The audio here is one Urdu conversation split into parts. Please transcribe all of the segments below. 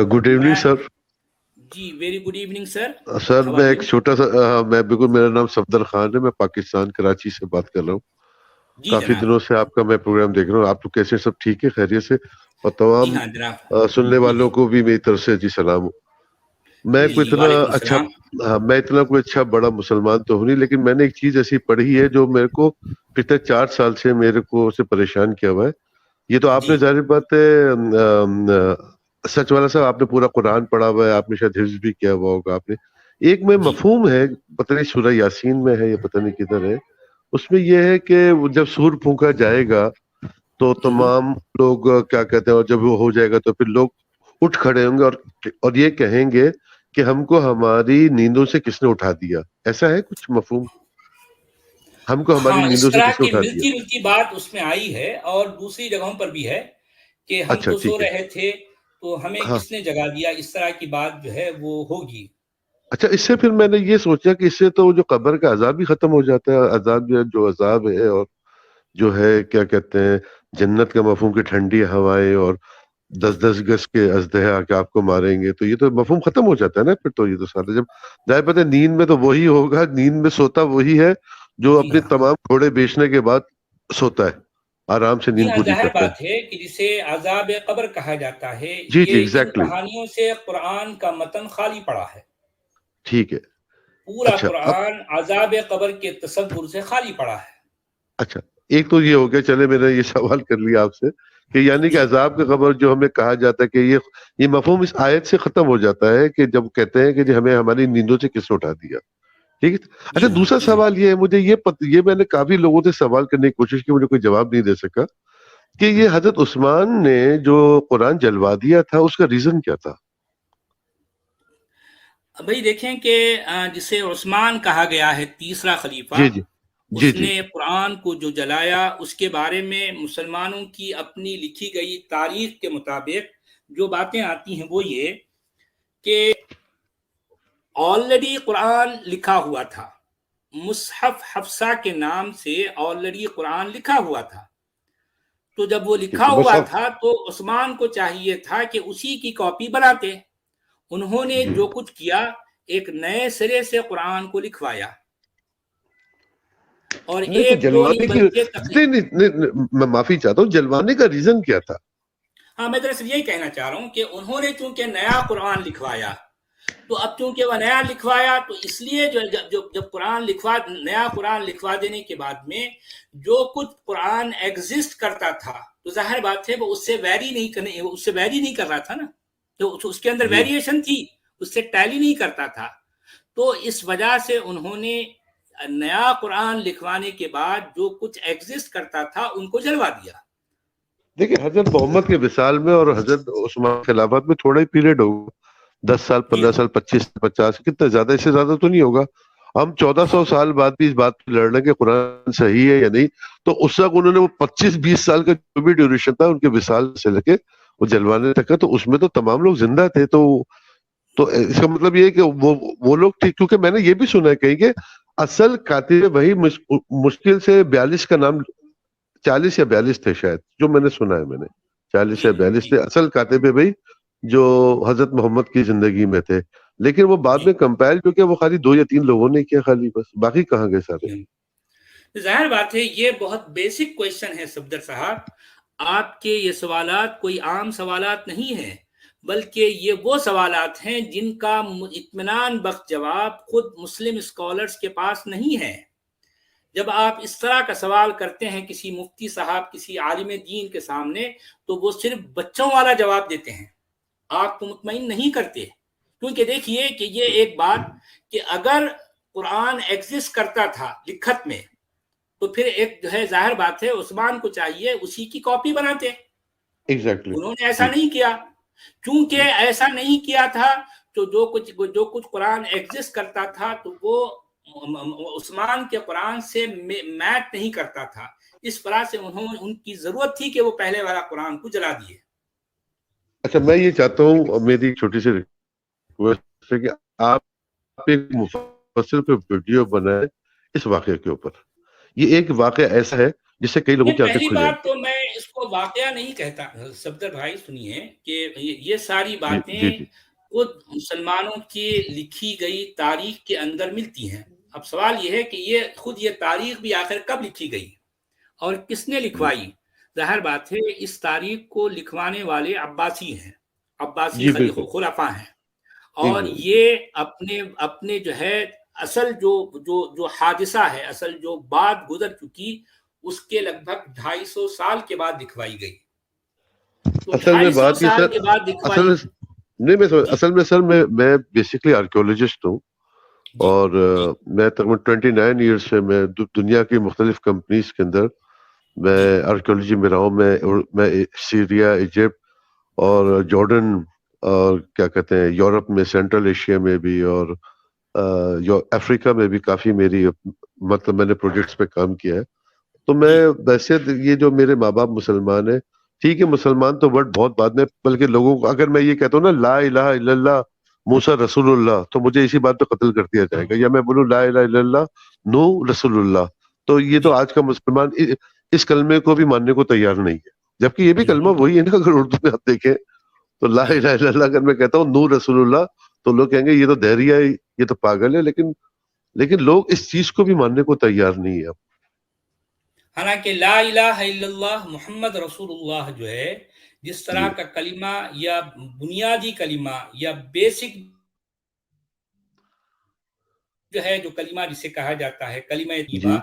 Good evening sir. جی very good evening sir. Sir میں ایک چھوٹا سا میں بالکل میرا نام صفدر خان ہے, میں پاکستان کراچی سے بات کر رہا ہوں. کافی دنوں سے آپ کا میں پروگرام دیکھ رہا ہوں. آپ لوگ کیسے, سب ٹھیک ہے, خیریت سے؟ اور تمام سننے والوں کو بھی میری طرف سے جی سلام. میں کوئی اتنا کوئی اچھا بڑا مسلمان تو ہوں نہیں, لیکن میں نے ایک چیز ایسی پڑھی ہے جو میرے کو پچھلے 4 سال سے میرے کو اسے پریشان کیا ہوا ہے. یہ تو آپ نے ظاہر بات ہے سچ والا صاحب, آپ نے پورا قرآن پڑھا ہوا ہے, آپ نے شاید حفظ بھی کیا ہوا ہوگا. آپ نے ایک میں مفہوم ہے, پتہ نہیں سورہ یاسین میں ہے یا پتہ نہیں کدھر ہے, اس میں یہ ہے کہ جب سور پھونکا جائے گا تو تمام لوگ کیا کہتے ہیں, اور جب وہ ہو جائے گا تو پھر لوگ اٹھ کھڑے ہوں گے اور یہ کہیں گے کہ ہم کو ہماری نیندوں سے کس نے اٹھا دیا. ایسا ہے کچھ مفہوم, ہم کو ہماری نیندوں سے کس نے اٹھا دیا؟ ملتی بات اس میں آئی ہے, اور دوسری جگہوں پر بھی ہے کہ ہم تو سو رہے تھے تو ہمیں کس نے جگا دیا. اس طرح کی بات جو ہے وہ ہوگی. اچھا, اس سے پھر میں نے یہ سوچا کہ اس سے تو جو قبر کا عذاب بھی ختم ہو جاتا ہے. عذاب جو عذاب ہے, اور جو ہے کیا کہتے ہیں جنت کا مفہوم کی ٹھنڈی ہوائیں اور 10 گز کے اژدہے آ کے آپ کو ماریں گے, تو یہ تو مفہوم ختم ہو جاتا ہے نا پھر. تو یہ تو سارا جب ظاہر پتہ ہے نیند میں تو وہی ہوگا, نیند میں سوتا وہی ہے جو اپنے تمام گھوڑے بیچنے کے بعد سوتا ہے, آرام سے نیند پوری کرتا ہے. بات ہے کہ جسے عذاب قبر کہا جاتا ہے, جی یہ ان ایگزیکٹلی کہانیوں سے قرآن کا متن خالی پڑا ہے. ٹھیک ہے, پورا قرآن عذاب قبر کے تصور سے خالی پڑا ہے. اچھا, ایک تو یہ ہو گیا, چلے میں نے یہ سوال کر لیا آپ سے کہ یعنی کہ عذاب کی خبر جو ہمیں کہا جاتا ہے کہ یہ مفہوم اس آیت سے ختم ہو جاتا ہے کہ جب کہتے ہیں کہ جی ہمیں ہماری نیندوں سے کس نے اٹھا دیا. ٹھیک ہے. اچھا, دوسرا سوال یہ ہے, مجھے یہ میں نے کافی لوگوں سے سوال کرنے کی کوشش کی, مجھے کوئی جواب نہیں دے سکا کہ یہ حضرت عثمان نے جو قرآن جلوا دیا تھا اس کا ریزن کیا تھا؟ بھائی دیکھیں کہ جسے عثمان کہا گیا ہے تیسرا خلیفہ, جی جی اس نے قرآن کو جو جلایا, اس کے بارے میں مسلمانوں کی اپنی لکھی گئی تاریخ کے مطابق جو باتیں آتی ہیں وہ یہ کہ آلریڈی قرآن لکھا ہوا تھا, مصحف حفصہ کے نام سے آلریڈی قرآن لکھا ہوا تھا. تو جب وہ لکھا ہوا تھا تو عثمان کو چاہیے تھا کہ اسی کی کاپی بناتے. انہوں نے جو کچھ کیا, ایک نئے سرے سے قرآن کو لکھوایا, اور ایک دو نہیں بلکہ میں معافی چاہتا ہوں, جلوانے کا ریزن کیا تھا؟ ہاں, میں دراصل یہی کہنا چاہ رہا ہوں کہ انہوں نے چونکہ نیا قرآن لکھوایا, تو اب چونکہ وہ نیا لکھوایا تو اس لیے جب نیا قرآن لکھوا دینے کے بعد میں جو کچھ قرآن ایگزسٹ کرتا تھا تو ظاہر بات ہے وہ اس سے ویری نہیں کر رہا تھا نا, تو اس کے اندر ویریشن تھی, اس سے ٹیلی نہیں کرتا تھا. تو اس وجہ سے انہوں نے نیا قرآن لکھوانے کے بعد جو کچھ ایگزسٹ کرتا تھا ان کو جلوا دیا. دیکھیں, حضرت محمد کے وصال میں اور حضرت عثمان خلافت میں تھوڑا ہی پیریڈ ہوگا, 10 سال 15 سال 25 50, کتنا زیادہ, اس سے زیادہ تو نہیں ہوگا. ہم 1400 سال بعد بھی اس بات پہ لڑ رہے ہیں کہ قرآن صحیح ہے یا نہیں. تو اس وقت انہوں نے وہ 25-20 سال کا جو بھی ڈیوریشن تھا ان کے وصال سے لے کے وہ جلوانے تک کا, تو اس میں تو تمام لوگ زندہ تھے. تو اس کا مطلب یہ ہے کہ وہ لوگ ٹھیک, کیونکہ میں نے یہ بھی سنا ہے کہیں کہ اصل کاتب وہی مشکل سے 42 کا نام 40 یا 42 تھے شاید, جو میں نے سنا ہے, میں نے 40 یا 42 تھے اصل کاتب بھائی جو حضرت محمد کی زندگی میں تھے. لیکن وہ بعد میں کمپائل کیونکہ وہ خالی 2 یا 3 لوگوں نے کیا خالی, بس باقی کہاں گئے سارے. ظاہر بات ہے یہ بہت بیسک کویشچن ہے صفدر صاحب. آپ کے یہ سوالات کوئی عام سوالات نہیں ہیں, بلکہ یہ وہ سوالات ہیں جن کا اطمینان بخش جواب خود مسلم اسکالرز کے پاس نہیں ہے. جب آپ اس طرح کا سوال کرتے ہیں کسی مفتی صاحب, کسی عالم دین کے سامنے, تو وہ صرف بچوں والا جواب دیتے ہیں, آپ کو مطمئن نہیں کرتے. کیونکہ دیکھیے کہ یہ ایک بات کہ اگر قرآن ایگزسٹ کرتا تھا لکھت میں تو پھر ایک جو ہے ظاہر بات ہے عثمان کو چاہیے اسی کی کاپی بناتے. انہوں نے ایسا نہیں کیا. چونکہ ایسا نہیں کیا تھا تو جو کچھ قرآن ایگزسٹ کرتا تھا تو وہ عثمان کے قرآن سے میچ نہیں کرتا تھا. اس طرح سے ان کی ضرورت تھی کہ وہ پہلے والا قرآن کو جلا دیے. اچھا, میں یہ چاہتا ہوں, میری ایک چھوٹی سی ریکویسٹ ہے کہ آپ ایک مفصل پہ ویڈیو بنائیں اس واقعے کے اوپر. یہ ایک واقعہ ایسا ہے جس سے کئی لوگوں کی آنکھیں کھل جائیں. پہلی بات تو میں اس کو کو واقعہ نہیں کہتا صفدر بھائی، سنیے کہ یہ ساری باتیں جی خود مسلمانوں کی لکھی گئی تاریخ کے اندر ملتی ہیں. اب سوال یہ ہے کہ یہ تاریخ بھی آخر کب لکھی گئی اور کس نے لکھوائی؟ ظاہر بات ہے اس تاریخ کو لکھوانے والے عباسی ہیں، عباسی جی بالکل خلفاء ہیں، اور بالکل یہ اپنے جو ہے اصل جو حادثہ ہے، اصل جو بات گزر چکی، اس کے لگ بھگ 250 سال کے بعد لکھوائی گئی. تو اصل میں 250 بات یہ سال سر، کے بعد اصل لکھوائی. میں نہیں میں جی اصل میں سر میں بیسکلی آرکیولوجسٹ ہوں، جی اور جی میں تقریباً 29 ایئر سے میں دنیا کی مختلف کمپنیز کے اندر میں جی آرکیولوجی میں رہا ہوں. میں سیریا، ایجپٹ اور جارڈن، اور کیا کہتے ہیں یورپ میں، سینٹرل ایشیا میں بھی، اور افریقہ میں بھی کافی میری مطلب میں نے پروجیکٹس پہ کام کیا ہے. تو میں جی ویسے یہ جو میرے ماں باپ مسلمان ہیں، ٹھیک ہے مسلمان تو ورڈ بہت بعد میں، بلکہ لوگوں کو اگر میں یہ کہتا ہوں نا لا الہ الا اللہ موسیٰ رسول اللہ، تو مجھے اسی بات پہ قتل کر دیا جائے گا. یا میں بولوں لا الہ الا اللہ نو رسول اللہ، تو یہ تو جی آج کا مسلمان اس کلمے کو بھی ماننے کو تیار نہیں ہے، جبکہ یہ بھی کلمہ وہی ہے نا. اگر اردو میں آپ دیکھیں تو لا الہ الا اللہ اگر میں کہتا ہوں نو رسول اللہ، تو لوگ کہیں گے یہ تو دہریہ ہے، یہ تو پاگل ہے. لیکن لوگ اس چیز کو بھی ماننے کو تیار نہیں ہے. حالانکہ لا الہ الا اللہ محمد رسول اللہ جو ہے، جس طرح جی کا کلمہ یا بنیادی کلمہ یا بیسک جو ہے، جو کلمہ جسے کہا جاتا ہے کلمہ طیبہ، جی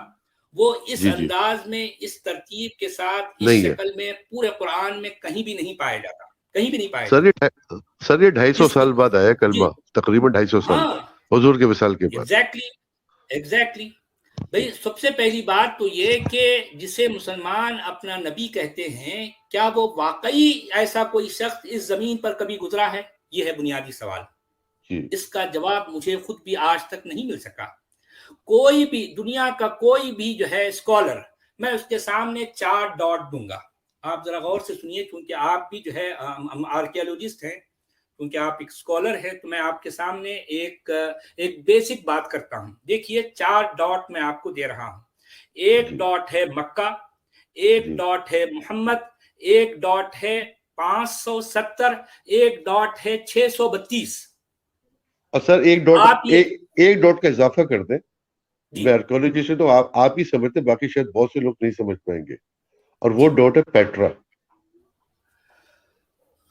وہ اس جی جی انداز میں، اس ترتیب کے ساتھ، اس نہیں ہے شکل میں پورے قرآن میں کہیں بھی نہیں پایا جاتا، کہیں بھی نہیں پایا سر. جاتا. یہ 250 جس سال بعد آیا جی کلمہ، تقریباً 250 سال ہاں، بعد حضور کے وصال کے بعد. ایگزیکٹلی. بھئی سب سے پہلی بات تو یہ کہ جسے مسلمان اپنا نبی کہتے ہیں، کیا وہ واقعی ایسا کوئی شخص اس زمین پر کبھی گزرا ہے؟ یہ ہے بنیادی سوال. جی اس کا جواب مجھے خود بھی آج تک نہیں مل سکا. کوئی بھی دنیا کا کوئی بھی جو ہے اسکالر، میں اس کے سامنے 4 ڈاٹ دوں گا. آپ ذرا غور سے سنیے، کیونکہ آپ بھی جو ہے آرکیالوجسٹ ہیں، کیونکہ آپ ایک اسکالر ہیں، تو میں آپ کے سامنے ایک بیسک بات کرتا ہوں. دیکھیے 4 ڈاٹ میں آپ کو دے رہا ہوں. ایک جی ڈاٹ ہے مکہ، ایک جی ڈاٹ ہے محمد، ایک ڈاٹ ہے 570، ایک ڈاٹ ہے 632. اور سر آپ یہ ایک ڈاٹ کا اضافہ کر دیں. جی میں آرکیولوجی سے تو آپ ہی سمجھتے، باقی شاید بہت سے لوگ نہیں سمجھ پائیں گے، اور وہ جی ڈاٹ ہے پیٹرا.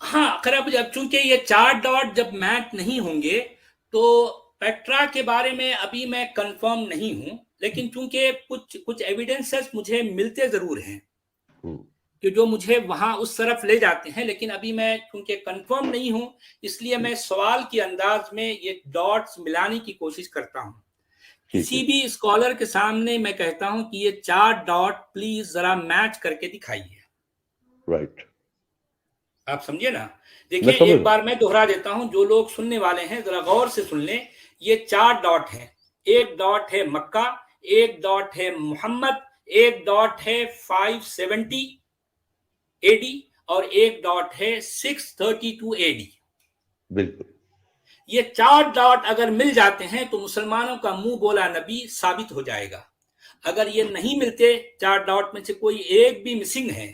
ہاں، خراب. جب چونکہ یہ 4 ڈاٹ جب میچ نہیں ہوں گے تو پیٹرا کے بارے میں ابھی میں کنفرم نہیں ہوں، لیکن چونکہ کچھ ایویڈنسز مجھے ملتے ضرور ہیں ہوں، کہ جو مجھے وہاں اس طرف لے جاتے ہیں، لیکن ابھی میں چونکہ کنفرم نہیں ہوں، اس لیے میں سوال کے انداز میں یہ ڈاٹس ملانے کی کوشش کرتا ہوں. ٹھیک ہے. کسی بھی اسکالر کے سامنے میں کہتا ہوں کہ یہ 4 ڈاٹ پلیز ذرا میچ کر کے دکھائیے. رائٹ. آپ سمجھے نا؟ میں دیکھیں سمجھ ایک بار میں دوہرا دیتا ہوں، جو لوگ سننے والے ہیں ذرا غور سے سن لیں. یہ 4 ڈاٹ ہیں. ایک ڈاٹ ہے مکہ، ایک ڈاٹ ہے محمد، ایک ڈاٹ ہے 570 اے ڈی، اور ایک ڈاٹ ہے 632 اے ڈی. بالکل. یہ 4 ڈاٹ اگر مل جاتے ہیں تو مسلمانوں کا منہ بولا نبی ثابت ہو جائے گا. اگر یہ نہیں ملتے، 4 ڈاٹ میں سے کوئی ایک بھی مسنگ ہے،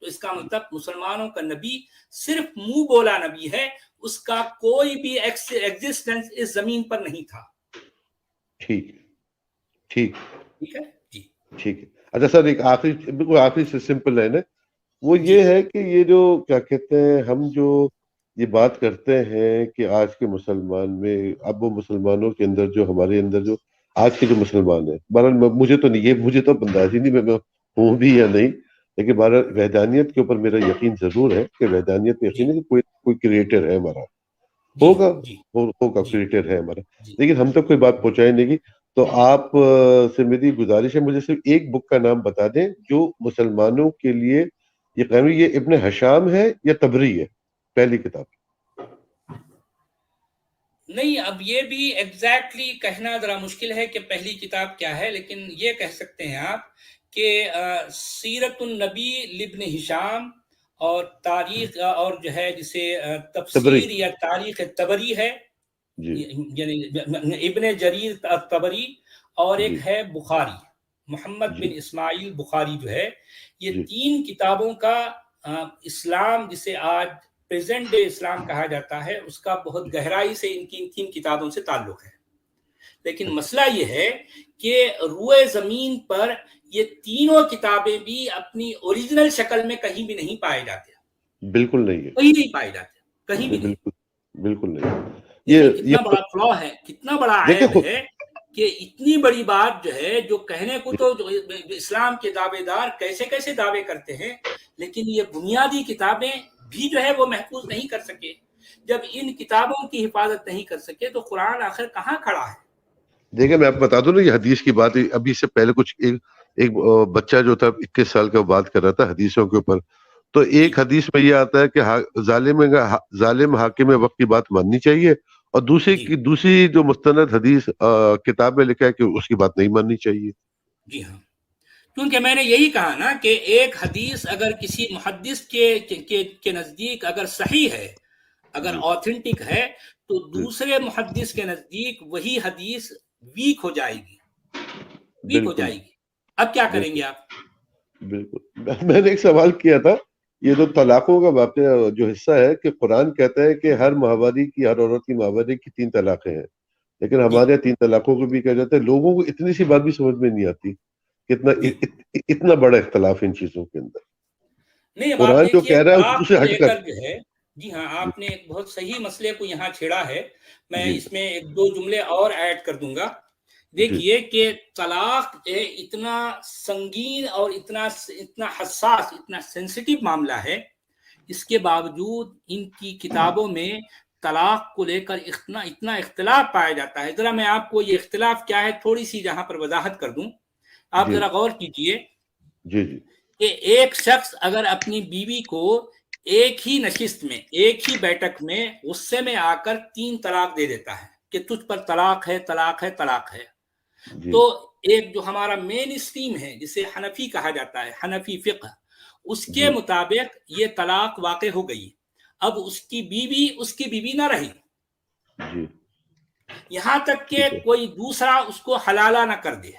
تو اس کا مطلب مسلمانوں کا نبی صرف منہ بولا نبی ہے، اس کا کوئی بھی ایگزسٹنس اس زمین پر نہیں تھا. ٹھیک ٹھیک ٹھیک ہے جی. ٹھیک ہے. اچھا سر، ایک آخری سے سمپل لائن ہے، وہ جی یہ ہے کہ یہ جو کیا کہتے ہیں، ہم جو یہ بات کرتے ہیں کہ آج کے مسلمان میں، اب وہ مسلمانوں کے اندر جو ہمارے اندر جو آج کے جو مسلمان ہیں، بہرحال مجھے تو نہیں، یہ مجھے تو اندازی نہیں میں ہوں بھی یا نہیں، لیکن بہرحال وحدانیت کے اوپر میرا یقین ضرور ہے کہ وحدانیت میں جی یقین ہے کہ کوئی کریٹر ہے ہمارا، جی ہوگا جی ہوگا جی کریٹر ہے ہمارا. جی لیکن ہم تک کوئی بات پہنچائی نہیں گی. تو آپ سے میری گزارش ہے، مجھے صرف ایک بک کا نام بتا دیں جو مسلمانوں کے لیے یہ قائم. یہ ابن حشام ہے یا تبری ہے پہلی کتاب؟ نہیں، اب یہ بھی ایگزیکٹلی کہنا ذرا مشکل ہے کہ پہلی کتاب کیا ہے، لیکن یہ کہہ سکتے ہیں آپ کہ سیرت النبی لابن ہشام، اور تاریخ، اور جو ہے جسے تبری. تفسیر یا تاریخ تبری ہے، جی یعنی ابن جریر تبری، اور ایک جی ہے بخاری، محمد جی بن اسماعیل بخاری جو ہے. یہ 3 کتابوں کا اسلام جسے آج پریزنٹ ڈے اسلام کہا جاتا ہے اس کا بہت گہرائی سے ان کی 3 کتابوں سے تعلق ہے. لیکن مسئلہ یہ ہے کہ روئے زمین پر یہ تینوں کتابیں بھی اپنی اوریجنل شکل میں کہیں بھی نہیں پائے جاتے. بالکل نہیں ہے, کہیں نہیں پائے جاتے, کہیں بھی نہیں, بالکل نہیں. یہ کتنا بڑا فلا ہے, کتنا بڑا عیب ہے کہ اتنی بڑی بات جو ہے, جو کہنے کو تو اسلام کے دعوے دار کیسے کیسے دعوے کرتے ہیں, لیکن یہ بنیادی کتابیں بھی جو ہے وہ محفوظ نہیں کر سکے. جب ان کتابوں کی حفاظت نہیں کر سکے تو قرآن آخر کہاں کھڑا ہے؟ دیکھیں میں آپ بتا دوں نا, یہ حدیث کی بات, ابھی سے پہلے کچھ ایک بچہ جو تھا 21 سال کا بات کر رہا تھا حدیثوں کے اوپر, تو ایک حدیث میں یہ آتا ہے کہ ظالم حاکم وقت کی بات ماننی چاہیے, اور دوسری جو مستند حدیث کتاب میں لکھا ہے کہ اس کی بات نہیں ماننی چاہیے. جی ہاں, کیونکہ میں نے یہی کہا نا کہ ایک حدیث اگر کسی محدث کے نزدیک اگر صحیح ہے, اگر آتھینٹک ہے, تو دوسرے محدث کے نزدیک وہی حدیث ویک ہو جائے گی. اب کیا کریں گے آپ؟ بالکل, میں نے ایک سوال کیا تھا, یہ جو طلاقوں کا واقعہ جو حصہ ہے کہ قرآن کہتا ہے کہ ہر عورت کی ماہواری کی 3 طلاقیں ہیں, لیکن ہمارے یہاں 3 طلاقوں کو بھی کہا جاتا ہے. لوگوں کو اتنی سی بات بھی سمجھ میں نہیں آتی, اتنا بڑا اختلاف ان چیزوں کے اندر. نہیں, قرآن جو کہہ رہا ہے اسے ہٹ کر جو ہے. جی ہاں, آپ نے ایک بہت صحیح مسئلے کو یہاں چھیڑا ہے. میں اس میں 1-2 جملے اور ایڈ کر دوں گا. دیکھیے کہ طلاق اتنا سنگین اور اتنا حساس, اتنا سینسیٹیو معاملہ ہے, اس کے باوجود ان کی کتابوں میں طلاق کو لے کر اتنا اختلاف پایا جاتا ہے. ذرا میں آپ کو یہ اختلاف کیا ہے تھوڑی سی جہاں پر وضاحت کر دوں, آپ ذرا غور کیجئے کہ ایک شخص اگر اپنی بیوی کو ایک ہی نشست میں, ایک ہی بیٹھک میں غصے میں آ کر 3 طلاق دے دیتا ہے کہ تجھ پر طلاق ہے, طلاق ہے, طلاق ہے, تو ایک جو ہمارا مین اسٹریم ہے جسے حنفی کہا جاتا ہے, حنفی فقہ, اس کے مطابق یہ طلاق واقع ہو گئی. اب اس کی بیوی نہ رہی, یہاں تک کہ کوئی دوسرا اس کو حلالہ نہ کر دے,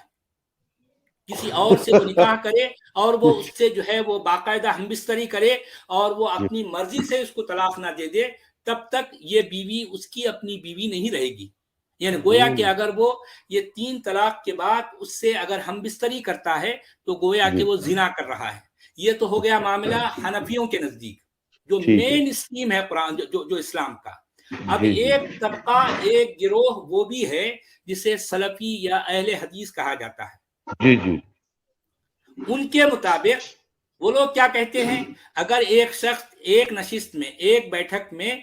کسی اور سے وہ نکاح کرے اور وہ اس سے جو ہے وہ باقاعدہ ہم بستری کرے اور وہ اپنی مرضی سے اس کو طلاق نہ دے دے, تب تک یہ بیوی اس کی اپنی بیوی نہیں رہے گی. یعنی گویا کہ اگر وہ یہ 3 طلاق کے بعد اس سے اگر ہم بستری کرتا ہے تو گویا کہ وہ زنا کر رہا ہے. یہ تو ہو گیا معاملہ حنفیوں کے نزدیک, جو مین اسکیم ہے قرآن جو اسلام کا. اب ایک طبقہ, ایک گروہ وہ بھی ہے جسے سلفی یا اہل حدیث کہا جاتا ہے. ان کے مطابق وہ لوگ کیا کہتے ہیں, اگر ایک شخص ایک نشست میں, ایک بیٹھک میں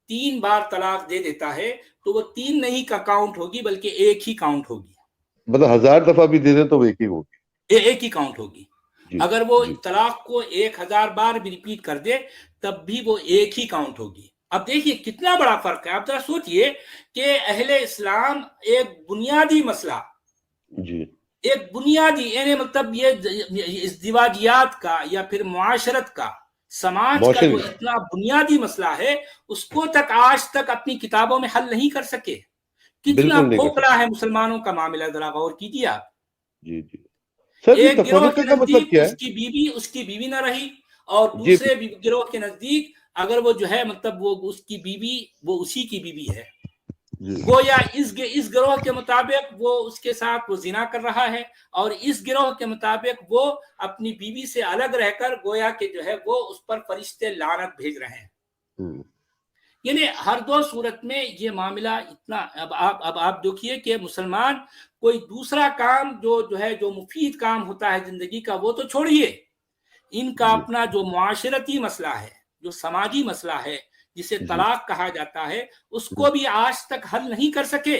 3 بار طلاق دے دیتا ہے تو وہ 3 نہیں کا کاؤنٹ ہوگی بلکہ ایک ہی کاؤنٹ ہوگی. مطلب 1000 دفعہ بھی دے دیں تو وہ ایک ہی ہوگی, ایک ہی کاؤنٹ ہوگی. اگر وہ طلاق کو 1000 بار بھی ریپیٹ کر دے تب بھی وہ ایک ہی کاؤنٹ ہوگی. اب دیکھیے کتنا بڑا فرق ہے. آپ ذرا سوچئے کہ اہل اسلام ایک بنیادی مسئلہ, ایک بنیادی, یعنی مطلب یہ ازدواجیات کا یا پھر معاشرت کا, سماج کا جو اتنا بنیادی مسئلہ ہے, اس کو تک آج تک اپنی کتابوں میں حل نہیں کر سکے. کتنا کھوکھلا ہے مسلمانوں کا معاملہ, ذرا غور کیجیے آپ. ایک گروہ کے نزدیک اس کی بیوی نہ رہی, اور دوسرے گروہ کے نزدیک اگر وہ جو ہے مطلب وہ اس کی بیوی وہ اسی کی بیوی ہے, گویا اس گروہ کے مطابق وہ اس کے ساتھ وہ زنا کر رہا ہے, اور اس گروہ کے مطابق وہ اپنی بیوی سے الگ رہ کر گویا کہ جو ہے وہ اس پر فرشتے لعنت بھیج رہے ہیں. یعنی ہر 2 صورت میں یہ معاملہ اتنا. اب آپ دیکھیے کہ مسلمان کوئی دوسرا کام جو ہے جو مفید کام ہوتا ہے زندگی کا وہ تو چھوڑیے, ان کا اپنا جو معاشرتی مسئلہ ہے, جو سماجی مسئلہ ہے جسے طلاق کہا جاتا ہے, اس کو بھی آج تک حل نہیں کر سکے.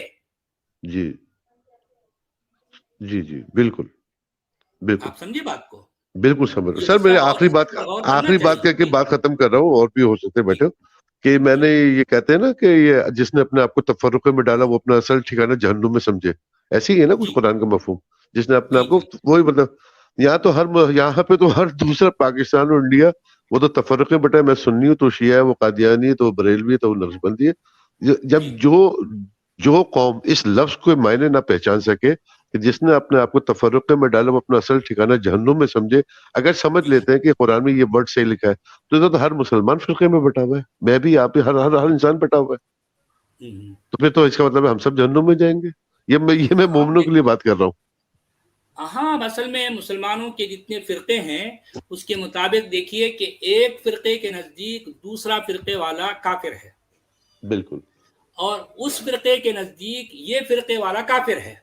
بالکل آپ سمجھے بات کو؟ بالکل سمجھ. سر میں آخری بات کر کے بات ختم کر رہا ہوں, اور بھی ہو سکتے بیٹھے, کہ میں نے یہ کہتے ہیں نا کہ یہ جس نے اپنے آپ کو تفرقے میں ڈالا وہ اپنا اصل ٹھکانہ جہنم میں سمجھے, ایسے ہی ہے نا کچھ قرآن کا مفہوم. جس نے اپنے آپ کو وہی مطلب یہاں پہ تو ہر دوسرا پاکستان اور انڈیا وہ تو تفرقے بٹا ہے, میں سنی ہوں تو شیعہ ہے, وہ قادیانی ہے تو بریلوی ہے تو وہ نقشبندی ہے. جب جو قوم اس لفظ کو معنی نہ پہچان سکے کہ جس نے اپنے آپ کو تفرقے میں ڈالا وہ اپنا اصل ٹھکانہ جہنم میں سمجھے. اگر سمجھ لیتے ہیں کہ قرآن میں یہ ورڈ صحیح لکھا ہے تو ہر مسلمان فرقے میں بٹا ہوا ہے, میں بھی, آپ بھی, ہر انسان بٹا ہوا ہے. تو پھر تو اس کا مطلب ہے ہم سب جہنم میں جائیں گے. یہ میں مومنوں کے لیے بات کر رہا ہوں. ہاں, اصل میں مسلمانوں کے جتنے فرقے ہیں اس کے مطابق دیکھیے کہ ایک فرقے کے نزدیک دوسرا فرقے والا کافر ہے, بالکل, اور اس فرقے کے نزدیک یہ فرقے والا کافر ہے,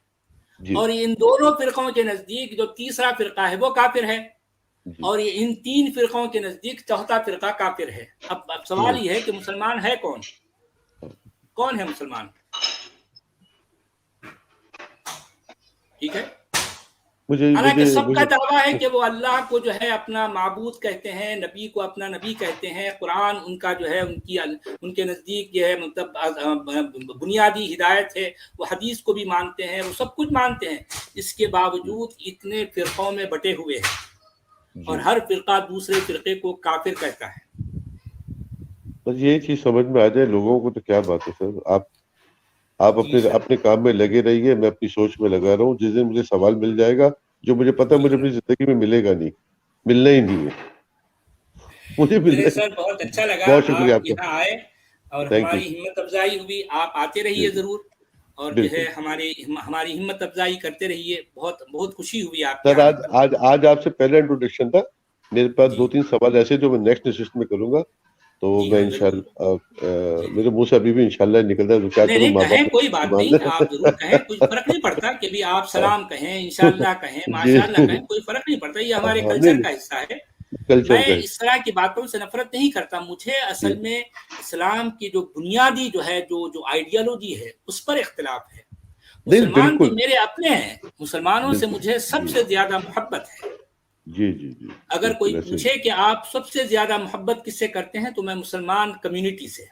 جی, اور ان دونوں فرقوں کے نزدیک جو تیسرا فرقہ ہے وہ کافر ہے, جی, اور ان تین فرقوں کے نزدیک چوتھا فرقہ کافر ہے. اب سوال یہ ہے کہ مسلمان ہے کون؟ کون ہے مسلمان؟ ٹھیک ہے, حالانکہ سب کا دعویٰ ہے کہ وہ اللہ کو جو ہے اپنا معبود کہتے ہیں, نبی کو اپنا نبی کہتے ہیں, قرآن ان کا جو ہے ان کے نزدیک یہ ہے مطلب بنیادی ہدایت ہے, وہ حدیث کو بھی مانتے ہیں, وہ سب کچھ مانتے ہیں. اس کے باوجود اتنے فرقوں میں بٹے ہوئے ہیں اور ہر فرقہ دوسرے فرقے کو کافر کہتا ہے. بس یہی چیز سمجھ میں آ جائے لوگوں کو تو کیا بات ہے سر. آپ اپنے کام میں لگے رہیے, میں اپنی سوچ میں لگا رہا ہوں. جس دن مجھے سوال مل جائے گا جو مجھے پتا مجھے اپنی زندگی میں ملے گا نہیں, ملنا ہی نہیں ہے مجھے. چلے سر, بہت اچھا لگا بہت شکریہ آپ آپ کا, یہاں آئے اور تھینک یو. ہماری ہمت افزائی ہوئی. آپ آتے رہیے ضرور, اور جو ہے ہماری ہمت افزائی کرتے رہیے. بہت بہت خوشی ہوئی آپ کے سر آنے پر. آج آپ سے پہلا انٹروڈکشن تھا. میرے پاس 2-3 سوال ایسے جو میں نیکسٹ نشست میں کروں گا, تو میں انشاءاللہ میرے منہ سے ابھی بھی انشاءاللہ نکلتا ہے, تو کیا کروں, نہیں ماں کہیں, باپ کوئی بات نہیں, آپ ضرور کہیں, کچھ فرق نہیں پڑتا کہ بھی آپ سلام کہیں, انشاءاللہ کہیں, ماشاءاللہ کہیں, کوئی فرق نہیں پڑتا. یہ ہمارے کلچر کا حصہ ہے. میں اس طرح کی باتوں سے نفرت نہیں کرتا. مجھے اصل میں اسلام کی جو بنیادی جو ہے جو آئیڈیالوجی ہے اس پر اختلاف ہے. مسلمان تو میرے اپنے ہیں, مسلمانوں سے مجھے سب سے زیادہ محبت ہے. جی جی جی, اگر کوئی پوچھے کہ آپ سب سے زیادہ محبت کس سے کرتے ہیں تو میں مسلمان کمیونٹی سے.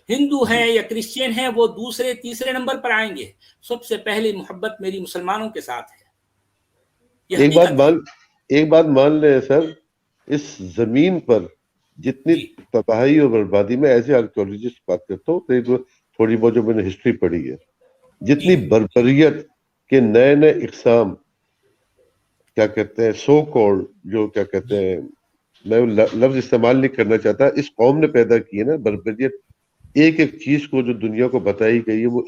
ہندو ہیں یا کرسچین ہیں وہ دوسرے تیسرے نمبر پر آئیں گے. سب سے پہلی محبت میری مسلمانوں کے ساتھ ہے. یہ حقیقت ہے. ایک بات مان لیں سر, اس زمین پر جتنی تباہی اور بربادی, میں ایسے آرکیولوجسٹ بات کرتا ہوں, تھوڑی بہت جو میں نے ہسٹری پڑھی ہے, جتنی بربریت کے نئے نئے اقسام, کیا کہتے ہیں, سو کالڈ, جو کیا کہتے ہیں, میں لفظ استعمال نہیں کرنا چاہتا, اس قوم نے پیدا کی ہے نا بربریت. ایک ایک چیز کو جو دنیا کو بتائی گئی ہے وہ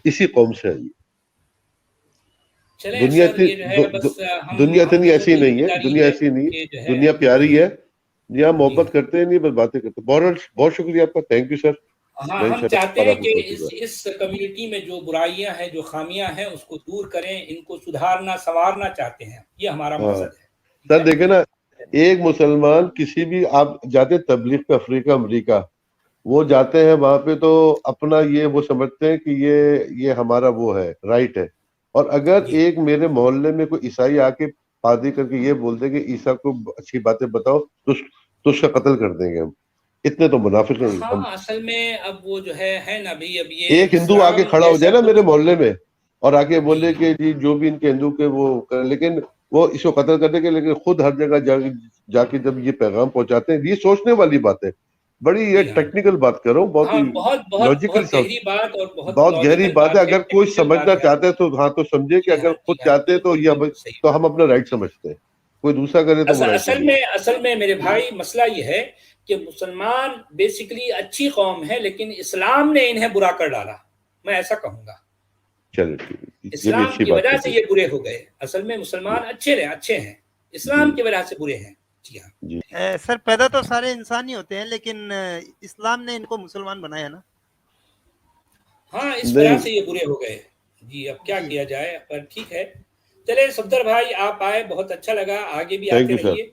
اسی قوم سے آئی ہے. دنیا اتنی ایسی نہیں ہے, دنیا ایسی نہیں ہے, دنیا پیاری ہے, یہاں محبت کرتے ہیں نہیں, بس باتیں کرتے ہیں. بہت شکریہ آپ کا, تھینک یو سر. ہاں, ہم چاہتے ہیں کہ اس کمیونٹی میں جو برائیاں ہیں, جو خامیاں ہیں, اس کو دور کریں, ان کو سدھارنا سنوارنا چاہتے ہیں. یہ ہمارا مقصد ہے. سر دیکھیں نا, ایک مسلمان کسی بھی, آپ جاتے تبلیغ پہ افریقہ امریکہ, وہ جاتے ہیں وہاں پہ تو اپنا یہ وہ سمجھتے ہیں کہ یہ ہمارا وہ ہے, رائٹ ہے. اور اگر ایک میرے محلے میں کوئی عیسائی آ کے پادری کر کے یہ بول دے کہ عیسیٰ کو اچھی باتیں بتاؤ تو اس کا قتل کر دیں گے ہم. اتنے تو منافق ہیں ہم. اصل میں اب وہ جو ہے نا بھائی, اب یہ ایک ہندو آ کے کھڑا ہو جائے نا میرے محلے میں اور آ کے بولے کہ جی جو بھی ان کے ہندو کے وہ کریں, لیکن وہ اس کو قتل کر دیں گے, لیکن خود ہر جگہ جا کے جب یہ پیغام پہنچاتے ہیں, یہ سوچنے والی بات ہے. بڑی یہ ٹیکنیکل بات کر رہا ہوں, بہت ہی لاجیکل, گہری بات اور بہت گہری بات ہے. اگر کوئی سمجھنا چاہتے ہیں تو ہاں, تو سمجھے کہ اگر خود چاہتے ہیں تو ہم اپنا رائٹ سمجھتے ہیں, کوئی دوسرا کرے تو وہ رائٹ نہیں. اصل میں میرے بھائی مسئلہ یہ ہے کہ مسلمان بیسیکلی اچھی قوم ہے, لیکن اسلام نے انہیں برا کر ڈالا, میں ایسا کہوں گا. چلو ٹھیک ہے, اسلام کی وجہ سے یہ برے ہو گئے. اصل میں مسلمان اچھے ہیں, اسلام کی وجہ سے برے ہیں. جی ہاں سر, پیدا تو سارے انسان ہی ہوتے ہیں, لیکن اسلام نے ان کو مسلمان بنایا نا. ہاں, اس وجہ سے یہ برے ہو گئے. جی, اب کیا کیا جائے, پر ٹھیک ہے. چلے صفدر بھائی, آپ آئے, بہت اچھا لگا, آگے بھی آتے رہیے.